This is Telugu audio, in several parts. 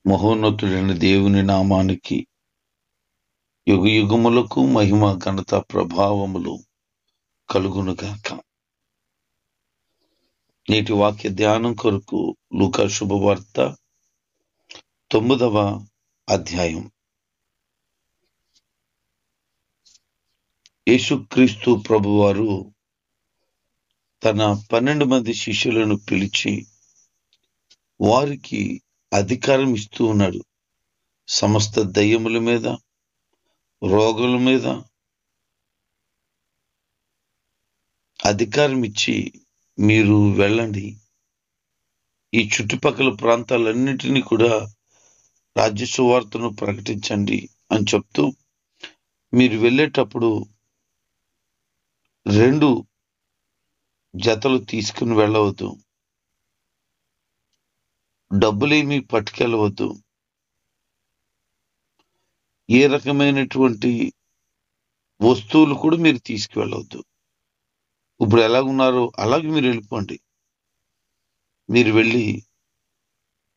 మహోన్నతుడైన దేవుని నామానికి యుగ యుగములకు మహిమ ఘనత ప్రభావములు కలుగునుగాక. నేటి వాక్య ధ్యానం కొరకు లూకా శుభవార్త 9వ అధ్యాయం. యేసుక్రీస్తు ప్రభువారు తన 12 మంది శిష్యులను పిలిచి వారికి అధికారం ఇస్తూ ఉన్నాడు. సమస్త దయ్యముల మీద, రోగుల మీద అధికారం ఇచ్చి మీరు వెళ్ళండి, ఈ చుట్టుపక్కల ప్రాంతాలన్నిటినీ కూడా రాజ్య సువార్తను ప్రకటించండి అని చెప్తూ, మీరు వెళ్ళేటప్పుడు 2 జతలు తీసుకుని వెళ్ళవద్దు, డబ్బులేమీ పట్టుకెళ్ళవద్దు, ఏ రకమైనటువంటి వస్తువులు కూడా మీరు తీసుకువెళ్ళవద్దు. ఇప్పుడు ఎలాగున్నారో అలాగే మీరు వెళ్ళిపోండి. మీరు వెళ్ళి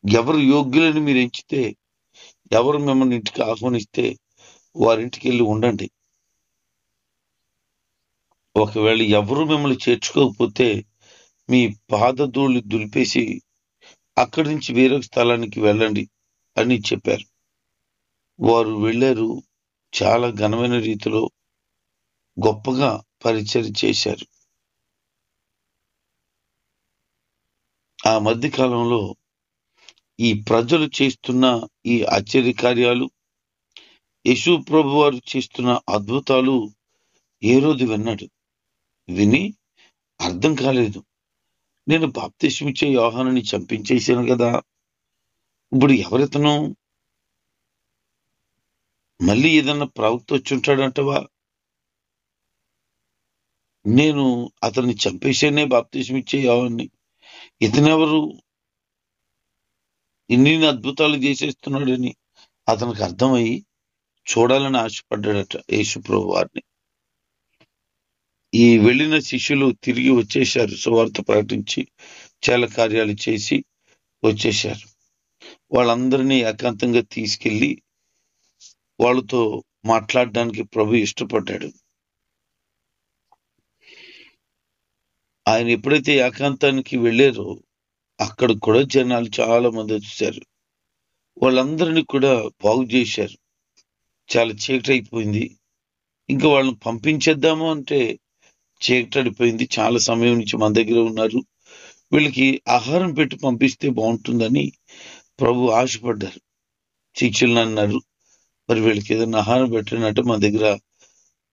ఎవరు యోగ్యులని మీరు ఎంచితే, ఎవరు మిమ్మల్ని ఇంటికి ఆహ్వానిస్తే వారింటికి వెళ్ళి ఉండండి. ఒకవేళ ఎవరు మిమ్మల్ని చేర్చుకోకపోతే మీ పాదధూళి దులిపేసి అక్కడి నుంచి వేరొక స్థలానికి వెళ్ళండి అని చెప్పారు. వారు వెళ్ళారు. చాలా ఘనమైన రీతిలో గొప్పగా పరిచర్య చేశారు. ఆ మధ్య కాలంలో ఈ ప్రజలు చేస్తున్న ఈ ఆశ్చర్య కార్యాలు, యేసు ప్రభు వారు చేస్తున్న అద్భుతాలు హేరోదు విన్నాడు. విని అర్థం కాలేదు. నేను బాప్తిస్మిచ్చే యోహానుని చంపించేశాను కదా, ఇప్పుడు ఎవరితను? మళ్ళీ ఏదన్నా ప్రవక్త వచ్చి ఉంటాడంటవా? నేను అతన్ని చంపేశానే బాప్తిస్మిచ్చే యోహాన్ని, ఇతనెవరు? ఇన్ని అద్భుతాలు చేసేస్తున్నాడని అతనికి అర్థమయ్యి చూడాలని ఆశపడ్డాడట యేసు ప్రభు వారిని. ఈ వెళ్ళిన శిష్యులు తిరిగి వచ్చేశారు. సువార్త ప్రకటించి చాలా కార్యాలు చేసి వచ్చేశారు. వాళ్ళందరినీ ఏకాంతంగా తీసుకెళ్లి వాళ్ళతో మాట్లాడడానికి ప్రభు ఇష్టపడ్డాడు. ఆయన ఎప్పుడైతే ఏకాంతానికి వెళ్ళారో అక్కడ కూడా జనాలు చాలా మంది వచ్చారు. వాళ్ళందరినీ కూడా బాగు చేశారు. చాలా చీకటి అయిపోయింది. ఇంకా వాళ్ళని పంపించేద్దాము అంటే చీకటడిపోయింది. చాలా సమయం నుంచి మన దగ్గర ఉన్నారు, వీళ్ళకి ఆహారం పెట్టి పంపిస్తే బాగుంటుందని ప్రభు ఆశపడ్డారు. శిష్యులను అన్నారు, మరి వీళ్ళకి ఏదైనా ఆహారం పెట్టినట్టు మా దగ్గర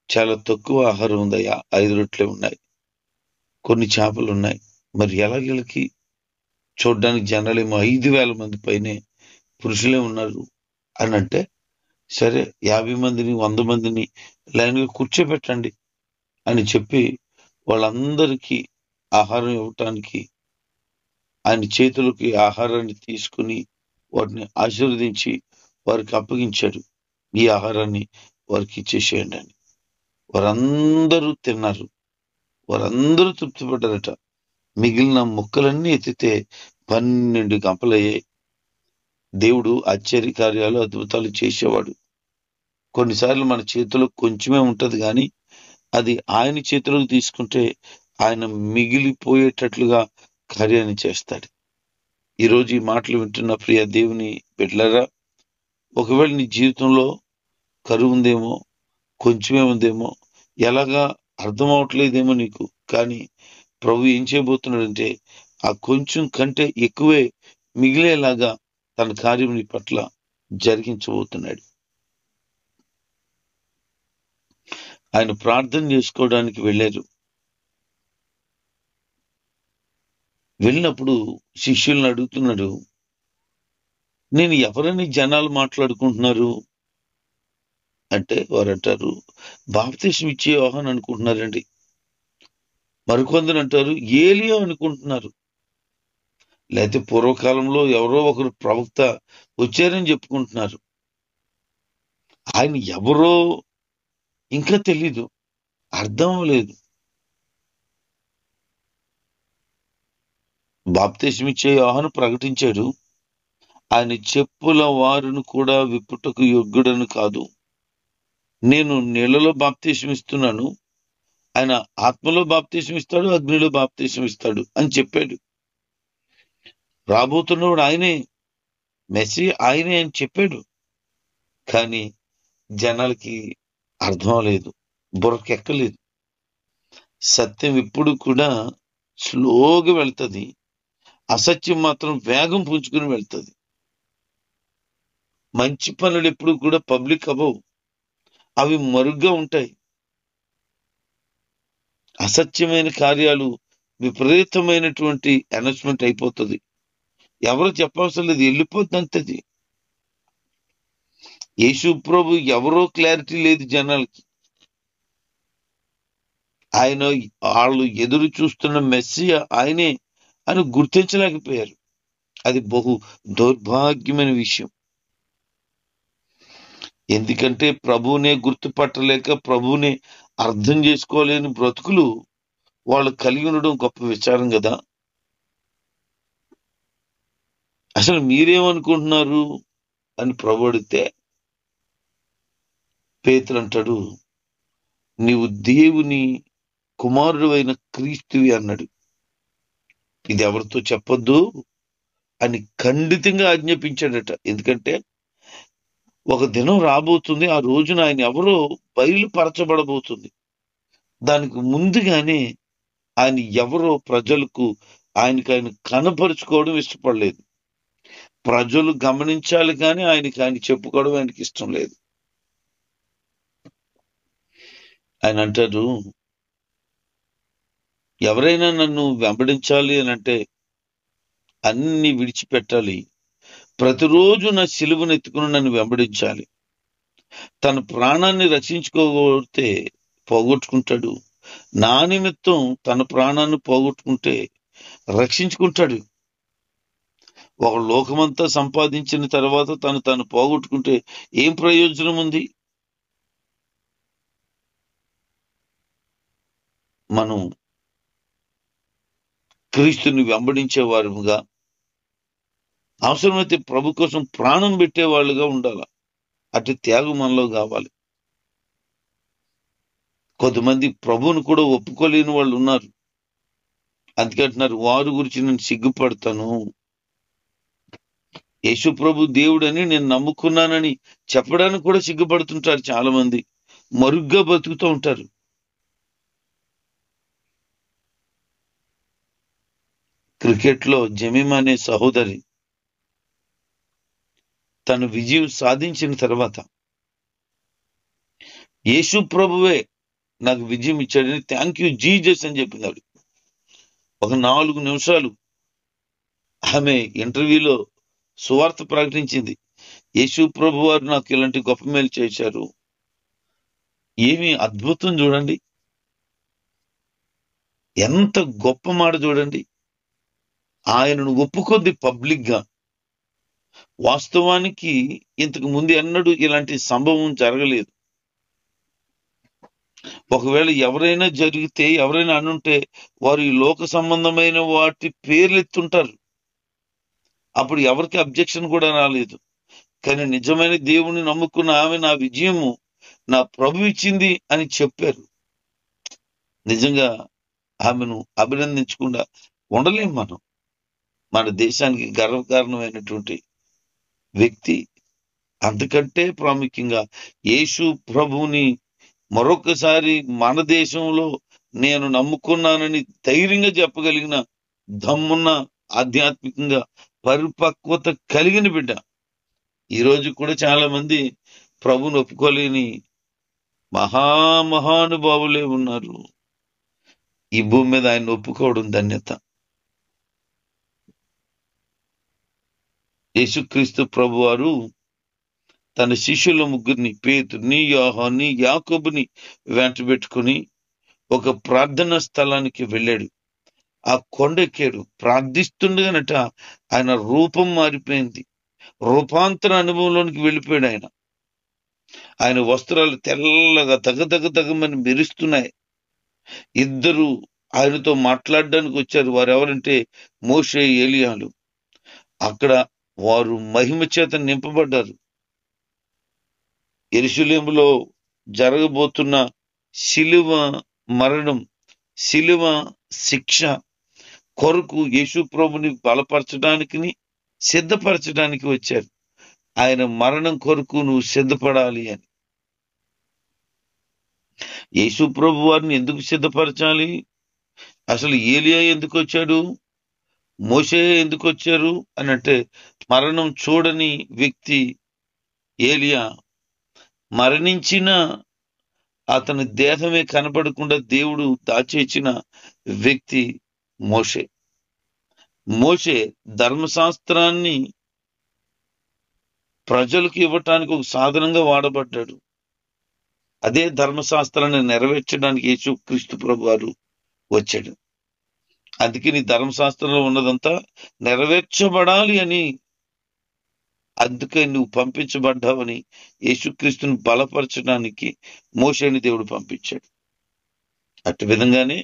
చాలా తక్కువ ఆహారం ఉందయ్యా, 5 రొట్టెలే ఉన్నాయి, కొన్ని చేపలు ఉన్నాయి, మరి ఎలా వీళ్ళకి? చూడ్డానికి జనాలేమో 5,000 మంది పైనే పురుషులే ఉన్నారు అని అంటే, సరే 50 మందిని 100 మందిని లైన్గా కూర్చోబెట్టండి అని చెప్పి వాళ్ళందరికీ ఆహారం ఇవ్వటానికి ఆయన చేతులకి ఆహారాన్ని తీసుకుని వాటిని ఆశీర్వదించి వారికి అప్పగించాడు. ఈ ఆహారాన్ని వారికి ఇచ్చేసేయండి అని. వారందరూ తిన్నారు. వారందరూ తృప్తిపడ్డారట. మిగిలిన ముక్కలన్నీ ఎత్తితే 12 గంపలయ్యాయి. దేవుడు ఆశ్చర్య కార్యాలు, అద్భుతాలు చేసేవాడు. కొన్నిసార్లు మన చేతిలో కొంచెమే ఉంటది, కానీ అది ఆయన చేతిలోకి తీసుకుంటే ఆయన మిగిలిపోయేటట్లుగా కార్యాన్ని చేస్తాడు. ఈరోజు ఈ మాటలు వింటున్న ప్రియ దేవుని బిడ్డలారా, ఒకవేళ నీ జీవితంలో కరువు ఉందేమో, కొంచెమే ఉందేమో, ఎలాగా అర్థం అవట్లేదేమో నీకు, కానీ ప్రభు ఏం చేయబోతున్నాడంటే ఆ కొంచెం కంటే ఎక్కువే మిగిలేలాగా తన కార్యం నీ పట్ల జరిగించబోతున్నాడు. ఆయన ప్రార్థన చేసుకోవడానికి వెళ్ళారు. వెళ్ళినప్పుడు శిష్యులను అడుగుతున్నాడు, నేను ఎవరని జనాలు మాట్లాడుకుంటున్నారు అంటే వారు అంటారు, బాప్తిస్మం ఇచ్చే యోహాను అనుకుంటున్నారండి. మరికొందరు అంటారు ఏలియా అనుకుంటున్నారు, లేకపోతే పూర్వకాలంలో ఎవరో ఒకరు ప్రవక్త వచ్చారని చెప్పుకుంటున్నారు. ఆయన ఎవరో ఇంకా తెలీదు, అర్థం లేదు. బాప్తిస్మం ఇచ్చే యోహాను ప్రకటించాడు, ఆయన చెప్పుల వారును కూడా విప్పుటకు యోగ్యుడను కాదు. నేను నీళ్లలో బాప్తీసం ఇస్తున్నాను, ఆయన ఆత్మలో బాప్తీసం ఇస్తాడు, అగ్నిలో బాప్తీసం ఇస్తాడు అని చెప్పాడు. రాబోతున్నవాడు ఆయనే, మెస్సీ ఆయనే అని చెప్పాడు. కానీ జనాలకి అర్థం లేదు, బుర్రకెక్కలేదు. సత్యం ఎప్పుడు కూడా స్లోగా వెళ్తుంది, అసత్యం మాత్రం వేగం పుంజుకుని వెళ్తుంది. మంచి పనులు ఎప్పుడు కూడా పబ్లిక్ అవ్వవు, అవి మరుగ్గా ఉంటాయి. అసత్యమైన కార్యాలు విపరీతమైనటువంటి అనౌన్స్మెంట్ అయిపోతుంది. ఎవరు చెప్పవలసిన లేదు, వెళ్ళిపోతుంది అంతది. యేసు ప్రభు ఎవరో క్లారిటీ లేదు జనాలకి. ఆయన వాళ్ళు ఎదురు చూస్తున్న మెస్సియా ఆయనే అని గుర్తించలేకపోయారు. అది బహు దౌర్భాగ్యమైన విషయం. ఎందుకంటే ప్రభువునే గుర్తుపట్టలేక, ప్రభువునే అర్థం చేసుకోలేని బ్రతుకులు వాళ్ళు కలిగి ఉండడం గొప్ప విచారం కదా. అసలు మీరేమనుకుంటున్నారు అని ప్రభు అడిగితే పేతురు అంటాడు, నీవు దేవుని కుమారుడు అయిన క్రీస్తువి అన్నాడు. ఇది ఎవరితో చెప్పొద్దు అని ఖండితంగా ఆజ్ఞాపించాడట. ఎందుకంటే ఒక దినం రాబోతుంది, ఆ రోజున ఆయన ఎవరో బయలుపరచబడబోతుంది. దానికి ముందుగానే ఆయన ఎవరో ప్రజలకు ఆయన కనపరుచుకోవడం ఇష్టపడలేదు. ప్రజలు గమనించాలి కానీ ఆయన చెప్పుకోవడం ఆయనకి ఇష్టం లేదు. ఆయన అంటారు, ఎవరైనా నన్ను వెంబడించాలి అని అంటే అన్ని విడిచిపెట్టాలి, ప్రతిరోజు నా సిలువను ఎత్తుకుని నన్ను వెంబడించాలి. తన ప్రాణాన్ని రక్షించుకోకపోతే పోగొట్టుకుంటాడు, నా నిమిత్తం తన ప్రాణాన్ని పోగొట్టుకుంటే రక్షించుకుంటాడు. ఒక లోకమంతా సంపాదించిన తర్వాత తను పోగొట్టుకుంటే ఏం ప్రయోజనం ఉంది? మనం క్రీస్తుని వెంబడించే వారుగా, అవసరమైతే ప్రభు కోసం ప్రాణం పెట్టేవాళ్ళుగా ఉండాలి. అటు త్యాగం మనలో కావాలి. కొంతమంది ప్రభువును కూడా ఒప్పుకోలేని వాళ్ళు ఉన్నారు. అందుకంటున్నారు, వారి గురించి నేను సిగ్గుపడతాను. యేసు ప్రభు దేవుడని నేను నమ్ముకున్నానని చెప్పడానికి కూడా సిగ్గుపడుతుంటారు చాలా మంది. మరుగ్గా బతుకుతూ ఉంటారు. క్రికెట్ లో జమీమా అనే సహోదరి తను విజయం సాధించిన తర్వాత యేసు ప్రభువే నాకు విజయం ఇచ్చాడని థ్యాంక్ యూ జీసస్ అని చెప్పినాడు. ఒక 4 నిమిషాలు ఆమె ఇంటర్వ్యూలో సువార్త ప్రకటించింది. యేసు ప్రభు వారు నాకు ఇలాంటి గొప్ప మేలు చేశారు. ఏమి అద్భుతం చూడండి, ఎంత గొప్ప మాట చూడండి. ఆయనను ఒప్పుకొద్ది పబ్లిక్ గా. వాస్తవానికి ఇంతకు ముందు ఎన్నడూ ఇలాంటి సంభవం జరగలేదు. ఒకవేళ ఎవరైనా జరిగితే, ఎవరైనా అనుంటే వారు ఈ లోక సంబంధమైన వాటి పేర్లు ఎత్తుంటారు. అప్పుడు ఎవరికి అబ్జెక్షన్ కూడా రాలేదు. కానీ నిజమైన దేవుని నమ్ముకున్న ఆమె నా విజయము నా ప్రభు ఇచ్చింది అని చెప్పారు. నిజంగా ఆమెను అభినందించకుండా ఉండలేం మనం. మన దేశానికి గర్వకారణమైనటువంటి వ్యక్తి. అంతకంటే ప్రాముఖ్యంగా యేసు ప్రభువుని మరొకసారి మన దేశంలో నేను నమ్ముకున్నానని ధైర్యంగా చెప్పగలిగిన దమ్మున్న, ఆధ్యాత్మికంగా పరిపక్వత కలిగిన బిడ్డ. ఈరోజు కూడా చాలా మంది ప్రభుని ఒప్పుకోలేని మహానుభావులే ఉన్నారు. ఈ భూమి మీద ఆయన ఒప్పుకోవడం ధన్యత. యేసుక్రీస్తు ప్రభు వారు తన శిష్యుల ముగ్గురిని, పేతురుని, యోహాన్ని, యాకోబుని వెంట పెట్టుకుని ఒక ప్రార్థనా స్థలానికి వెళ్ళాడు. ఆ కొండెక్కాడు. ప్రార్థిస్తుండగానట ఆయన రూపం మారిపోయింది. రూపాంతర అనుభవంలోనికి వెళ్ళిపోయాడు ఆయన. ఆయన వస్త్రాలు తెల్లగా తగమని మెరుస్తున్నాయి. ఇద్దరు ఆయనతో మాట్లాడడానికి వచ్చారు. వారు ఎవరంటే మోషే, ఏలియాలు. అక్కడ వారు మహిమ చేత నింపబడ్డారు. యెరూషలేములో జరగబోతున్న శిలువ మరణం, శిలువ శిక్ష కొరకు యేసు ప్రభుని బలపరచడానికి, సిద్ధపరచడానికి వచ్చారు. ఆయన మరణం కొరకు నువ్వు సిద్ధపడాలి అని. యేసు ప్రభు వారిని ఎందుకు సిద్ధపరచాలి? అసలు ఏలియా ఎందుకు వచ్చాడు, మోషే ఎందుకు వచ్చారు అని అంటే, మరణం చూడని వ్యక్తి ఏలియా, మరణించిన అతని దేహమే కనపడకుండా దేవుడు దాచేసిన వ్యక్తి మోషే. మోషే ధర్మశాస్త్రాన్ని ప్రజలకు ఇవ్వటానికి ఒక సాధనంగా వాడబడ్డాడు. అదే ధర్మశాస్త్రాన్ని నెరవేర్చడానికి యేసుక్రీస్తు ప్రభు వారు వచ్చాడు. అందుకే నీ ధర్మశాస్త్రంలో ఉన్నదంతా నెరవేర్చబడాలి అని, అందుకే నువ్వు పంపించబడ్డావని యేసుక్రీస్తుని బలపరచడానికి మోషేని దేవుడు పంపించాడు. అటు విధంగానే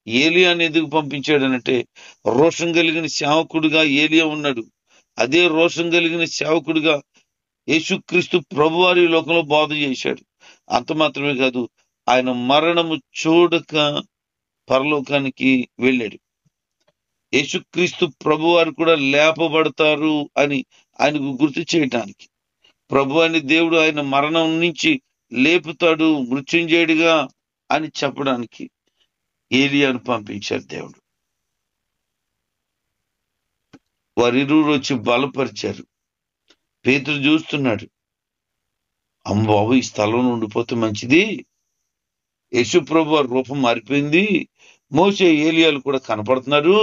ఏలియాని ఎందుకు పంపించాడనంటే, రోషం కలిగిన సేవకుడిగా ఏలియా ఉన్నాడు. అదే రోషం కలిగిన సేవకుడిగా యేసుక్రీస్తు ప్రభువారి లోకంలో బోధ చేశాడు. అంత మాత్రమే కాదు, ఆయన మరణము చూడక పరలోకానికి వెళ్ళాడు. యేసుక్రీస్తు ప్రభువారు కూడా లేపబడతారు అని ఆయనకు గుర్తు చేయటానికి, ప్రభు అని దేవుడు ఆయన మరణం నుంచి లేపుతాడు మృత్యుంజయుడిగా అని చెప్పడానికి ఏలియాను పంపించారు దేవుడు. వారిరువురు వచ్చి బలపరిచారు. పేతురు చూస్తున్నాడు, అమ్మ బాబు, ఈ స్థలంలో ఉండిపోతే మంచిది, యేసు ప్రభు వారి రూపం మారిపోయింది, మోషే ఏలియాలు కూడా కనపడుతున్నారు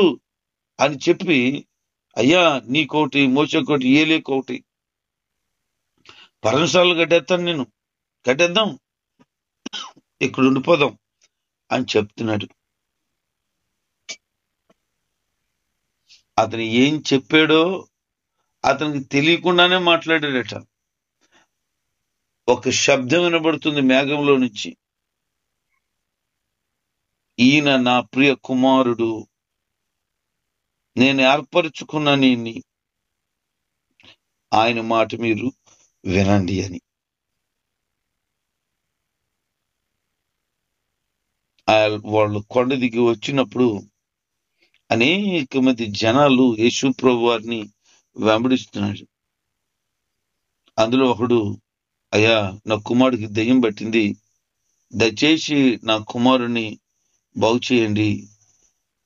అని చెప్పి, అయ్యా నీకోటి, మోషేకోటి, ఏలియాకోటి, పర్ణశాలలు కట్టేస్తాను, నేను కట్టేద్దాం, ఇక్కడ ఉండిపోదాం అని చెప్తున్నాడు. అతను ఏం చెప్పాడో అతనికి తెలియకుండానే మాట్లాడాడట. ఒక శబ్దం వినబడుతుంది మేఘంలో నుంచి, ఈయన నా ప్రియ కుమారుడు, నేను ఏర్పరచుకున్న నీ ఆయన మాట మీరు వినండి అని. వాళ్ళు కొండ దిగి వచ్చినప్పుడు అనేక మంది జనాలు యేసు ప్రభు వారిని వెంబడిస్తున్నాడు. అందులో ఒకడు, అయ్యా నా కుమారుడికి దెయ్యం పట్టింది, దయచేసి నా కుమారుని బాగు చేయండి.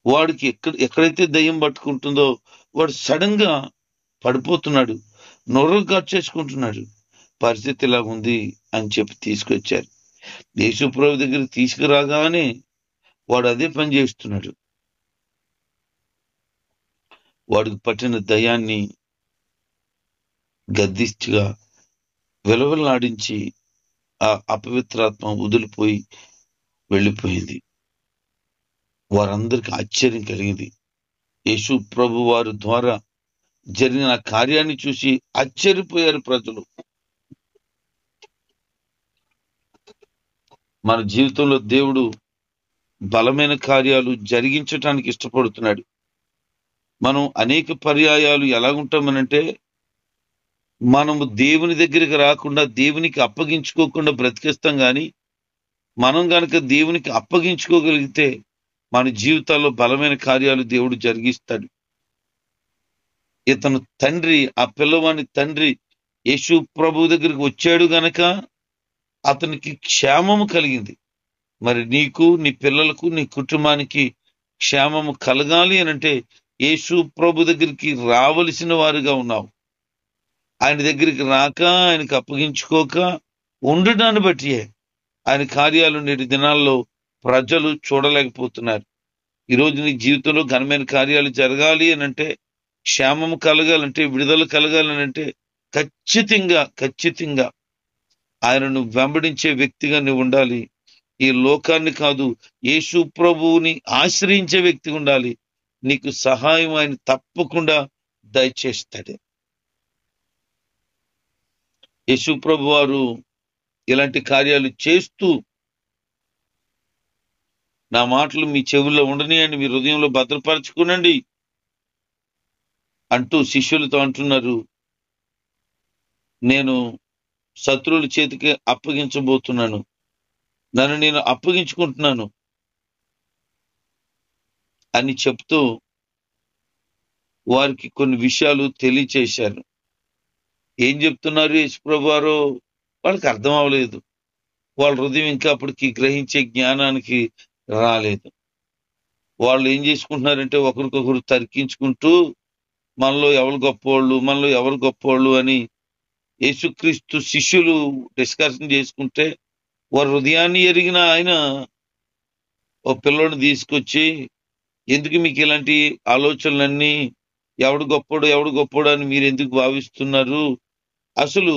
వాడికి ఎక్కడైతే దెయ్యం పట్టుకుంటుందో వాడు సడన్ గా పడిపోతున్నాడు, నొర్ర చేసుకుంటున్నాడు, పరిస్థితి ఇలా ఉంది అని చెప్పి తీసుకొచ్చారు. యేసు ప్రభు దగ్గర తీసుకురాగానే వాడు అదే పని చేస్తున్నాడు. వాడికి పట్టిన దయ్యాన్ని గద్దిస్తుగా విలవలాడించి ఆ అపవిత్రాత్మ వదిలిపోయి వెళ్ళిపోయింది. వారందరికీ ఆశ్చర్యం కలిగింది. యేసు ప్రభు వారి ద్వారా జరిగిన కార్యాన్ని చూసి ఆశ్చర్యపోయారు ప్రజలు. మన జీవితంలో దేవుడు బలమైన కార్యాలు జరిగించటానికి ఇష్టపడుతున్నాడు. మనం అనేక పర్యాయాలు ఎలాగుంటామనంటే, మనము దేవుని దగ్గరికి రాకుండా, దేవునికి అప్పగించుకోకుండా బ్రతికేస్తాం. కానీ మనం గనక దేవునికి అప్పగించుకోగలిగితే మన జీవితాల్లో బలమైన కార్యాలు దేవుడు జరిగిస్తాడు. ఇతను తండ్రి, ఆ పిల్లవాని తండ్రి యేసు ప్రభు దగ్గరికి వచ్చాడు గనక అతనికి క్షేమము కలిగింది. మరి నీకు, నీ పిల్లలకు, నీ కుటుంబానికి క్షేమము కలగాలి అనంటే యేసు ప్రభు దగ్గరికి రావలసిన వారుగా ఉన్నావు. ఆయన దగ్గరికి రాక, ఆయనకు అప్పగించుకోక ఉండడాన్ని బట్టి ఆయన కార్యాలు నేటి దినాల్లో ప్రజలు చూడలేకపోతున్నారు. ఈరోజు నీ జీవితంలో ఘనమైన కార్యాలు జరగాలి అనంటే, క్షేమము కలగాలంటే, విడుదల కలగాలనంటే ఖచ్చితంగా ఆయనను వెంబడించే వ్యక్తిగా నువ్వు ఉండాలి. ఈ లోకాన్ని కాదు, యేసు ప్రభువుని ఆశ్రయించే వ్యక్తి ఉండాలి. నీకు సహాయం ఆయన తప్పకుండా దయచేస్తాడు. యేసు ప్రభు వారు ఇలాంటి కార్యాలు చేస్తూ, నా మాటలు మీ చెవుల్లో ఉండనియండి, మీ హృదయంలో భద్రపరచుకునండి అంటూ శిష్యులతో అంటున్నారు, నేను శత్రువుల చేతికి అప్పగించబోతున్నాను, నన్ను నేను అప్పగించుకుంటున్నాను అని చెప్తూ వారికి కొన్ని విషయాలు తెలియచేశారు. ఏం చెప్తున్నారు యేసుప్రభు వారు? వాళ్ళకి అర్థం అవ్వలేదు. వాళ్ళ హృదయం ఇంకా అప్పటికి గ్రహించే జ్ఞానానికి రాలేదు. వాళ్ళు ఏం చేసుకుంటున్నారంటే ఒకరికొకరు తర్కించుకుంటూ మనలో ఎవరు గొప్పోళ్ళు అని యేసుక్రీస్తు శిష్యులు డిస్కషన్ చేసుకుంటే, వారి హృదయాన్ని ఎరిగిన ఆయన ఓ పిల్లోడిని తీసుకొచ్చి, ఎందుకు మీకు ఇలాంటి ఆలోచనలన్నీ, ఎవడు గొప్పోడు అని మీరు ఎందుకు భావిస్తున్నారు? అసలు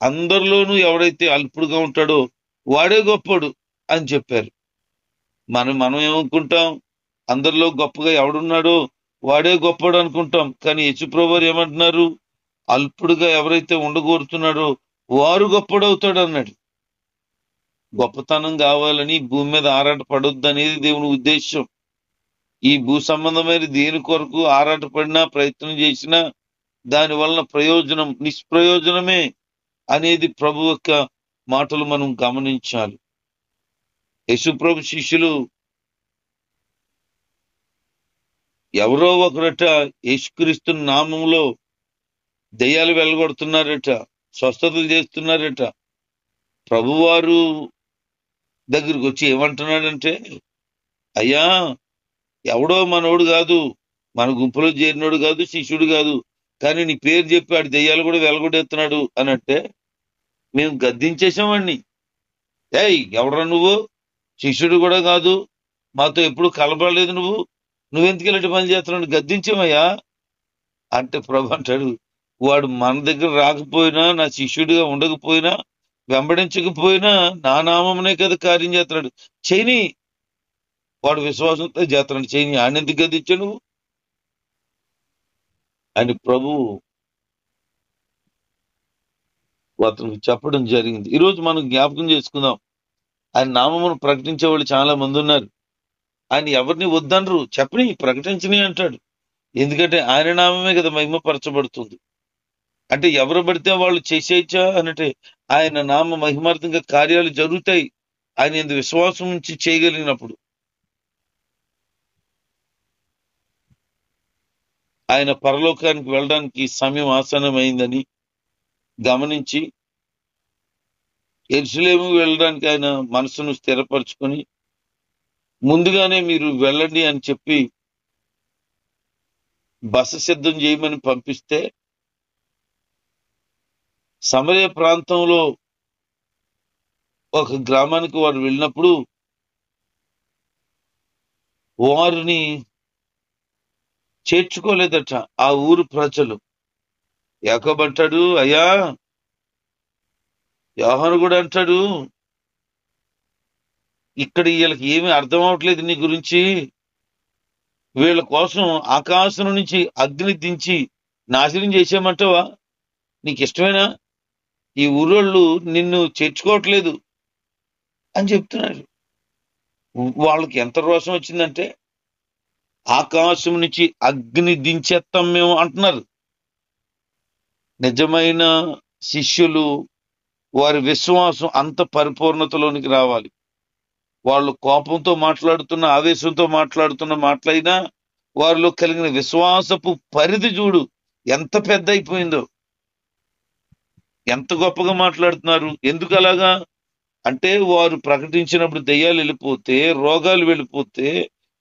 అందరిలోనూ ఎవడైతే అల్పుడుగా ఉంటాడో వాడే గొప్పోడు అని చెప్పారు. మనం ఏమనుకుంటాం? అందరిలో గొప్పగా ఎవడున్నాడో వాడే గొప్పోడు అనుకుంటాం. కానీ యేసుప్రభు వారు ఏమంటున్నారు? అల్పుడుగా ఎవరైతే ఉండగోరుతున్నాడో వారు గొప్పడవుతాడు అన్నాడు. గొప్పతనం కావాలని భూమి మీద ఆరాట పడొద్దు అనేది దేవుని ఉద్దేశం. ఈ భూ సంబంధమైన దేని కొరకు ఆరాటపడినా, ప్రయత్నం చేసినా దాని వలన ప్రయోజనం నిష్ప్రయోజనమే అనేది ప్రభు యొక్క మాటలు మనం గమనించాలి. యేసుప్రభు శిష్యులు ఎవరో ఒకరట యేసుక్రీస్తు నామంలో దెయ్యాలు వెళ్ళగొడుతున్నారట, స్వస్థతలు చేస్తున్నారట. ప్రభువారు దగ్గరికి వచ్చి ఏమంటున్నాడంటే, అయ్యా, ఎవడో మనోడు కాదు, మన గుంపులో చేరినోడు కాదు, శిష్యుడు కాదు, కానీ నీ పేరు చెప్పి ఆడి దెయ్యాలు కూడా వెలగొట్టేస్తున్నాడు అనంటే మేము గద్దించేసామండి. ఎవడరా నువ్వు? శిష్యుడు కూడా కాదు, మాతో ఎప్పుడు కలపలేదు, నువ్వెందుకు ఇలాంటి పని చేస్తున్నాడు? గద్దించామయ్యా అంటే ప్రభు అంటాడు, వాడు మన దగ్గర రాకపోయినా, నా శిష్యుడిగా ఉండకపోయినా, వెంబడించకపోయినా నా నామమునే కదా కార్యం చేస్తున్నాడు. చేయని, వాడు విశ్వాసంతో చేస్తున్నాడు, చేయని. ఆయన ఎందుకు గద్దించా నువ్వు అని ప్రభు అతనికి చెప్పడం జరిగింది. ఈరోజు మనం జ్ఞాపకం చేసుకుందాం, ఆయన నామమును ప్రకటించే వాళ్ళు చాలా మంది ఉన్నారు. ఆయన ఎవరిని వద్దనరు, చెప్పని, ప్రకటించని అంటాడు. ఎందుకంటే ఆయన నామమే కదా మహిమపరచబడుతుంది. అంటే ఎవరు పడితే వాళ్ళు చేసేయచ్చా అనంటే ఆయన నామ మహిమార్థంగా కార్యాలు జరుగుతాయి ఆయన ఎందు విశ్వాసం ఉంచి చేయగలిగినప్పుడు. ఆయన పరలోకానికి వెళ్ళడానికి సమయం ఆసన్నమైందని గమనించి యెరూషలేము వెళ్ళడానికి ఆయన మనసును స్థిరపరచుకొని ముందుగానే మీరు వెళ్ళండి అని చెప్పి బస సిద్ధం చేయమని పంపిస్తే, సమరయ ప్రాంతంలో ఒక గ్రామానికి వారు వెళ్ళినప్పుడు వారిని చేర్చుకోలేదట ఆ ఊరు ప్రజలు. యాకోబు అంటాడు, అయ్యా, యోహాను కూడా అంటాడు, ఇక్కడ వీళ్ళకి ఏమీ అర్థం అవట్లేదు నీ గురించి, వీళ్ళ కోసం ఆకాశం నుంచి అగ్ని దించి నాశనం చేసేయమంటావా? నీకు ఇష్టమేనా? ఈ ఊరోళ్ళు నిన్ను చేర్చుకోవట్లేదు అని చెప్తున్నారు. వాళ్ళకి ఎంత రోషం వచ్చిందంటే, ఆకాశం నుంచి అగ్ని దించేస్తాం మేము అంటున్నారు. నిజమైన శిష్యులు వారి విశ్వాసం అంత పరిపూర్ణతలోనికి రావాలి. వాళ్ళు కోపంతో మాట్లాడుతున్న, ఆవేశంతో మాట్లాడుతున్న మాటలైనా వారిలో కలిగిన విశ్వాసపు పరిధి చూడు ఎంత పెద్ద అయిపోయిందో, ఎంత గొప్పగా మాట్లాడుతున్నారు. ఎందుకు అలాగా అంటే, వారు ప్రకటించినప్పుడు దెయ్యాలు వెళ్ళిపోతే, రోగాలు వెళ్ళిపోతే,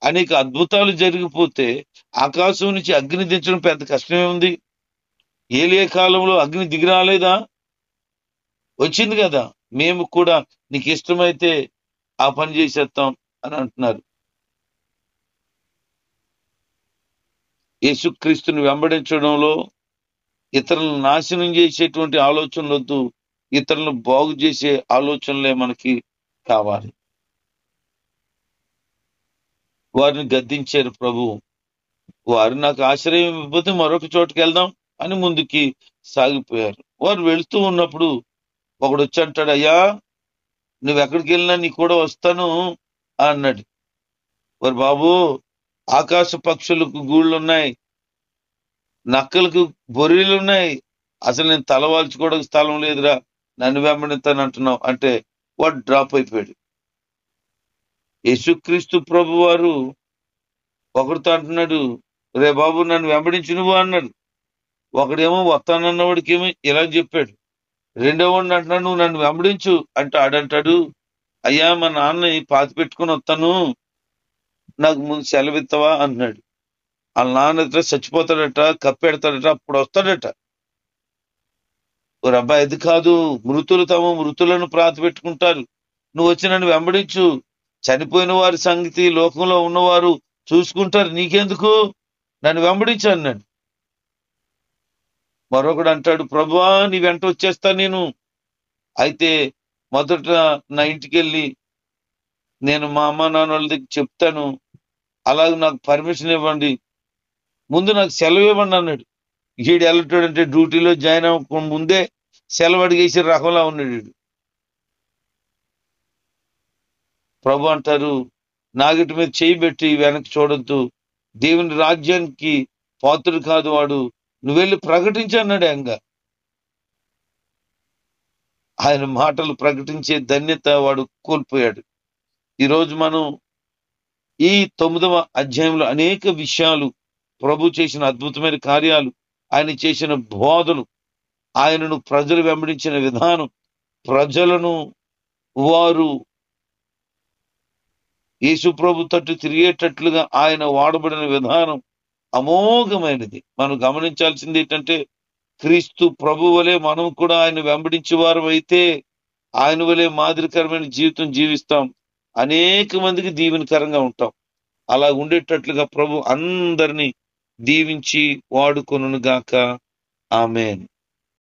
అనేక అద్భుతాలు జరిగిపోతే ఆకాశం నుంచి అగ్ని దించడం పెద్ద కష్టమే ఉంది. ఏలియా కాలంలో అగ్ని దిగి రాలేదా? వచ్చింది కదా. మేము కూడా నీకు ఇష్టమైతే ఆ పని చేసేస్తాం అని అంటున్నారు. యేసుక్రీస్తుని వెంబడించడంలో ఇతరులను నాశనం చేసేటువంటి ఆలోచనలు వద్దు, ఇతరులను బాగు చేసే ఆలోచనలే మనకి కావాలి. వారిని గద్దించారు ప్రభు. వారు నాకు ఆశ్రయం ఇవ్వకపోతే మరొక చోటుకి వెళ్దాం అని ముందుకి సాగిపోయారు. వారు వెళుతూ ఉన్నప్పుడు ఒకడు వచ్చి అంటాడు, అయ్యా, నువ్వు ఎక్కడికి వెళ్ళినా నీ కూడా వస్తాను అన్నాడు. వారు, బాబు, ఆకాశ పక్షులకు గూళ్ళున్నాయి, నక్కలకు బొర్రెలు ఉన్నాయి, అసలు నేను తలవాల్చుకోవడానికి స్థలం లేదురా, నన్ను వెంబడిస్తాను అంటున్నావు అంటే వాడు డ్రాప్ అయిపోయాడు. యేసుక్రీస్తు ప్రభు వారు ఒకరితో అంటున్నాడు, రే బాబు నన్ను వెంబడించు నువ్వు అన్నాడు. ఒకడేమో వస్తానన్నవాడికి ఏమో ఇలా చెప్పాడు. రెండో వాడిని అంటున్నాడు, నువ్వు నన్ను వెంబడించు అంటే ఆడంటాడు, అయ్యా మా నాన్నని పాతి పెట్టుకుని వస్తాను, నాకు ముందు సెలవిస్తావా అన్నాడు. వాళ్ళ నాన్న చచ్చిపోతాడట, కప్పెడతాడట, అప్పుడు వస్తాడట. ఓ రబ్బా ఇది కాదు, మృతులు తమ మృతులను ప్రాతి పెట్టుకుంటారు, నువ్వు వచ్చి నన్ను వెంబడించు, చనిపోయిన వారి సంగతి లోకంలో ఉన్నవారు చూసుకుంటారు, నీకెందుకు, నన్ను వెంబడించు అన్నాడు. మరొకడు అంటాడు, ప్రభువా నీ వెంట వచ్చేస్తా నేను, అయితే మొదట నా ఇంటికి వెళ్ళి నేను మా అమ్మ నాన్న వాళ్ళ దగ్గర చెప్తాను, అలాగే నాకు పర్మిషన్ ఇవ్వండి, ముందు నాకు సెలవు ఇవ్వండి అన్నాడు. ఈడు వెళ్ళటాడంటే డ్యూటీలో జాయిన్ అవ్వక ముందే సెలవు అడిగేసి రకంలా ఉన్నాడు వీడు. ప్రభు అంటారు, నాగిటి మీద చేయి పెట్టి వెనక్కి చూడొద్దు, దేవుని రాజ్యానికి పాత్రుడు కాదు వాడు, నువ్వు వెళ్ళి ప్రకటించి అన్నాడు. ఆయన మాటలు ప్రకటించే ధన్యత వాడు కోల్పోయాడు. ఈరోజు మనం ఈ 9వ అధ్యాయంలో అనేక విషయాలు, ప్రభు చేసిన అద్భుతమైన కార్యాలు, ఆయన చేసిన బోధలు, ఆయనను ప్రజలు వెంబడించిన విధానం, ప్రజలను వారు యేసు ప్రభు తట్టు తిరిగేటట్లుగా ఆయన వాడబడిన విధానం అమోఘమైనది. మనం గమనించాల్సింది ఏంటంటే, క్రీస్తు ప్రభు వలె మనం కూడా ఆయన వెంబడించే వారు అయితే ఆయన వలె మాదిరికరమైన జీవితం జీవిస్తాం, అనేక మందికి దీవెనకరంగా ఉంటాం. అలా ఉండేటట్లుగా ప్రభు అందరినీ దీవించి వాడుకొనుగాక. ఆమేన్.